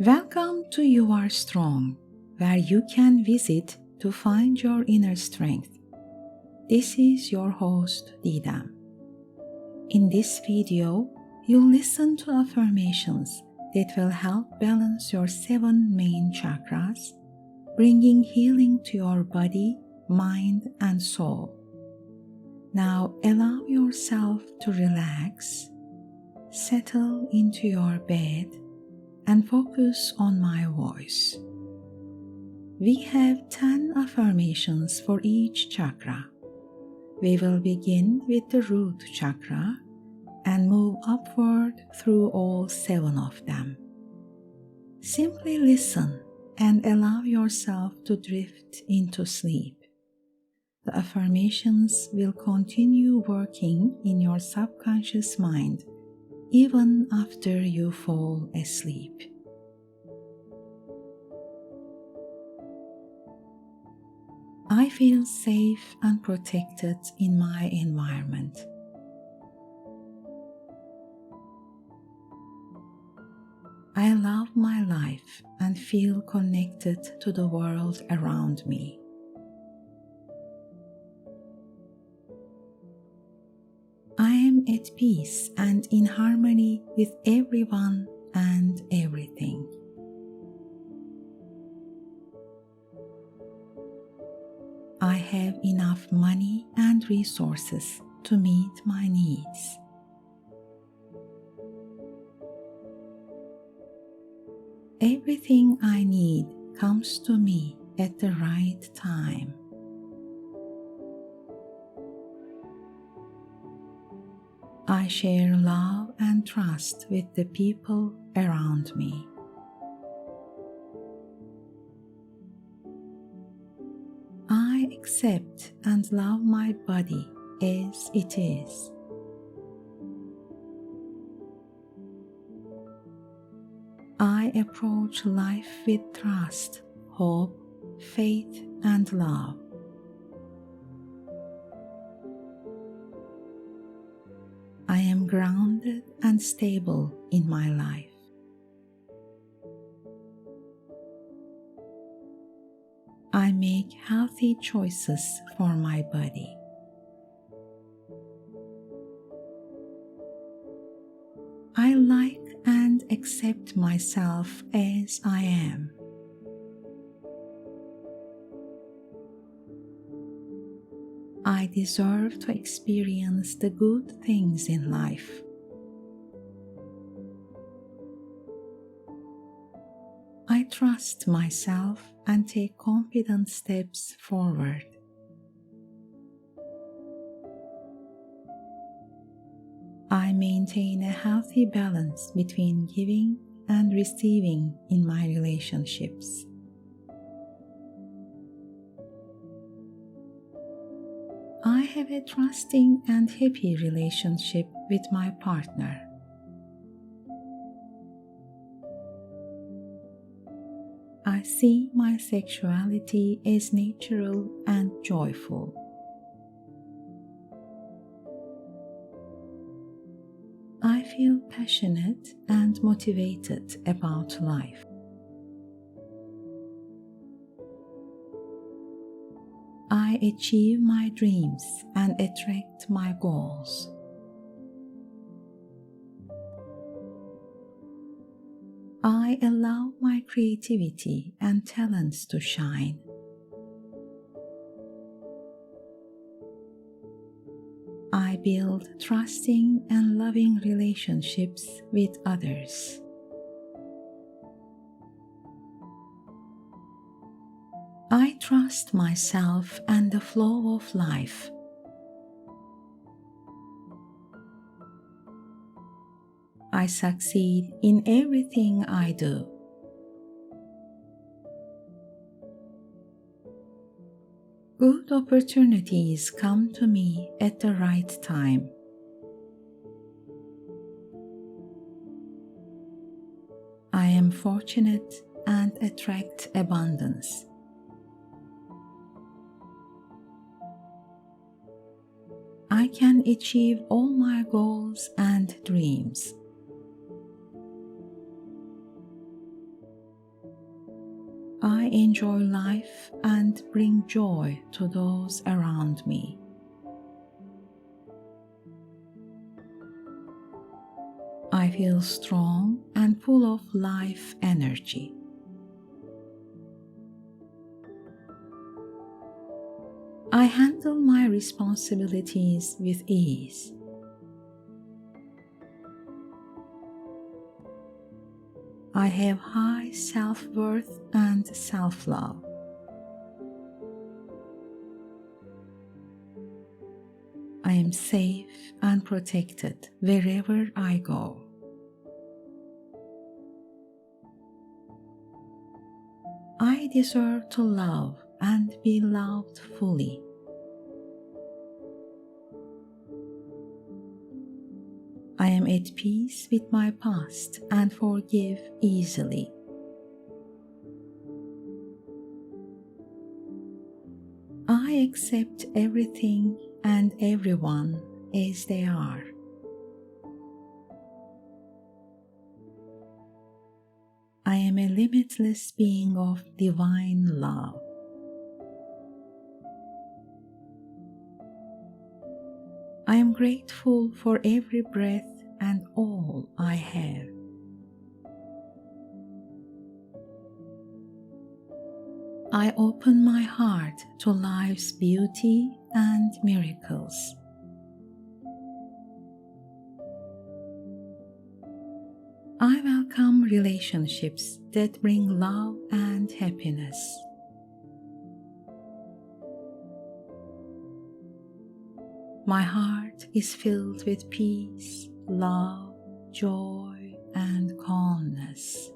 Welcome to You Are Strong, where you can visit to find your inner strength. This is your host, Didem. In this video, you'll listen to affirmations that will help balance your 7 main chakras, bringing healing to your body, mind, and soul. Now allow yourself to relax, settle into your bed, and focus on my voice. We have 10 affirmations for each chakra. We will begin with the root chakra and move upward through all 7 of them. Simply listen and allow yourself to drift into sleep. The affirmations will continue working in your subconscious mind even after you fall asleep. I feel safe and protected in my environment. I love my life and feel connected to the world around me. I am at peace and in harmony with everyone and everything. I have enough money and resources to meet my needs. Everything I need comes to me at the right time. I share love and trust with the people around me. I accept and love my body as it is. I approach life with trust, hope, faith, and love. I am grounded and stable in my life. I make healthy choices for my body. I like and accept myself as I am. I deserve to experience the good things in life. I trust myself and take confident steps forward. I maintain a healthy balance between giving and receiving in my relationships. I have a trusting and happy relationship with my partner. I see my sexuality as natural and joyful. I feel passionate and motivated about life. I achieve my dreams and attract my goals. I allow my creativity and talents to shine. I build trusting and loving relationships with others. I trust myself and the flow of life. I succeed in everything I do. Good opportunities come to me at the right time. I am fortunate and attract abundance. I can achieve all my goals and dreams. I enjoy life and bring joy to those around me. I feel strong and full of life energy. I handle my responsibilities with ease. I have high self-worth and self-love. I am safe and protected wherever I go. I deserve to love and be loved fully. I am at peace with my past and forgive easily. I accept everything and everyone as they are. I am a limitless being of divine love. I am grateful for every breath and all I have. I open my heart to life's beauty and miracles. I welcome relationships that bring love and happiness. My heart is filled with peace, love, joy, and calmness.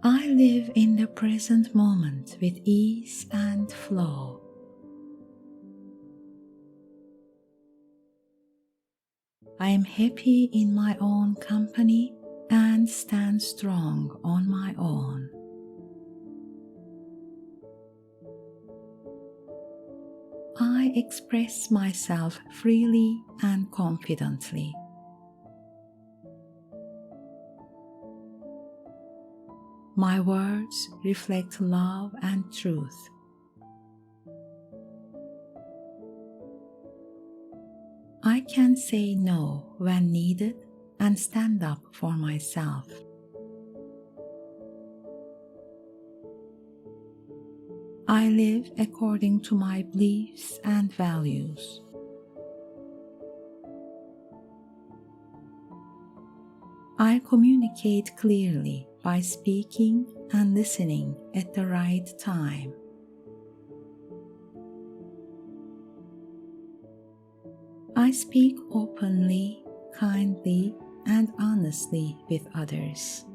I live in the present moment with ease and flow. I am happy in my own company and stand strong on my own. I express myself freely and confidently. My words reflect love and truth. I can say no when needed and stand up for myself. I live according to my beliefs and values. I communicate clearly by speaking and listening at the right time. I speak openly, kindly, and honestly with others.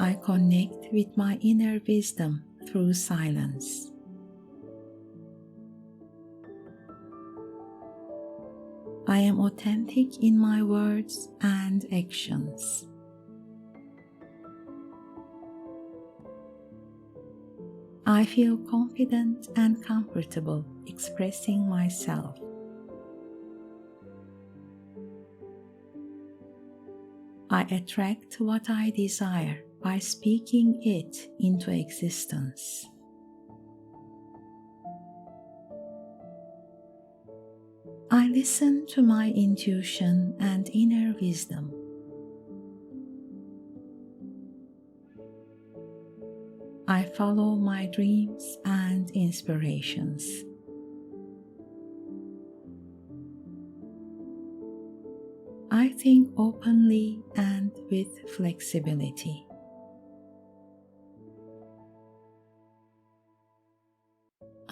I connect with my inner wisdom through silence. I am authentic in my words and actions. I feel confident and comfortable expressing myself. I attract what I desire by speaking it into existence. I listen to my intuition and inner wisdom. I follow my dreams and inspirations. I think openly and with flexibility.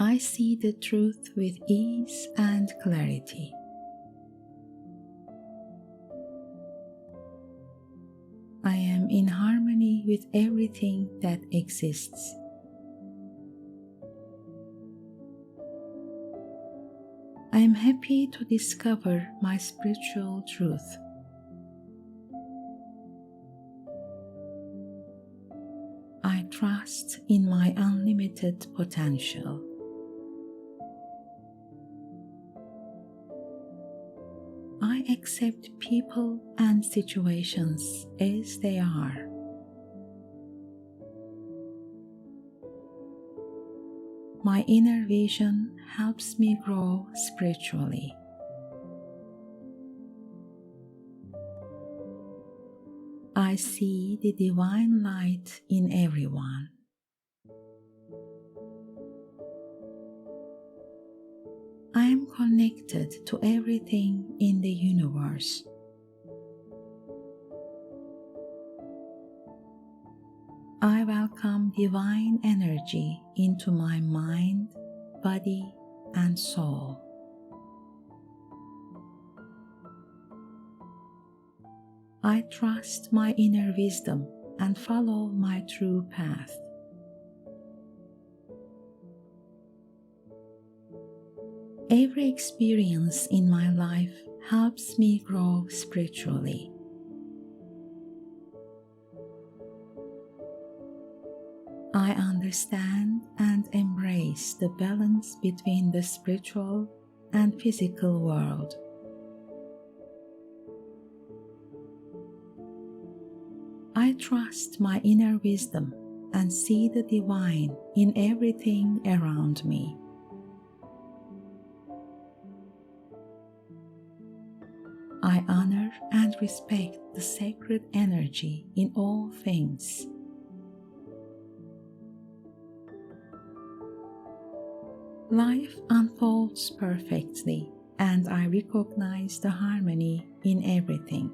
I see the truth with ease and clarity. I am in harmony with everything that exists. I am happy to discover my spiritual truth. I trust in my unlimited potential. I accept people and situations as they are. My inner vision helps me grow spiritually. I see the divine light in everyone. I am connected to everything in the universe. I welcome divine energy into my mind, body, and soul. I trust my inner wisdom and follow my true path. Every experience in my life helps me grow spiritually. I understand and embrace the balance between the spiritual and physical world. I trust my inner wisdom and see the divine in everything around me. I honor and respect the sacred energy in all things. Life unfolds perfectly, and I recognize the harmony in everything.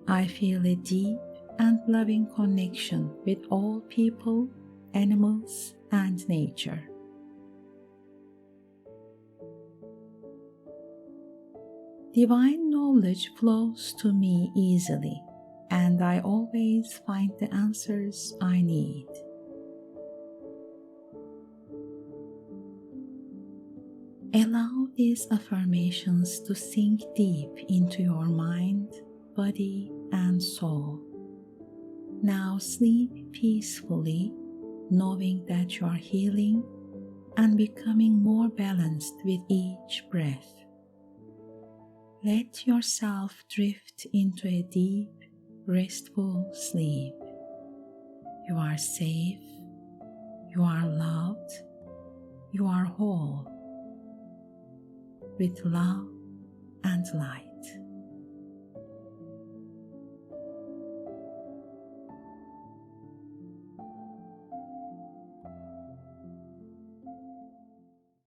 I feel a deep and loving connection with all people, animals, and nature. Divine knowledge flows to me easily, and I always find the answers I need. Allow these affirmations to sink deep into your mind, body, and soul. Now sleep peacefully, knowing that you are healing and becoming more balanced with each breath. Let yourself drift into a deep, restful sleep. You are safe, you are loved, you are whole, with love and light.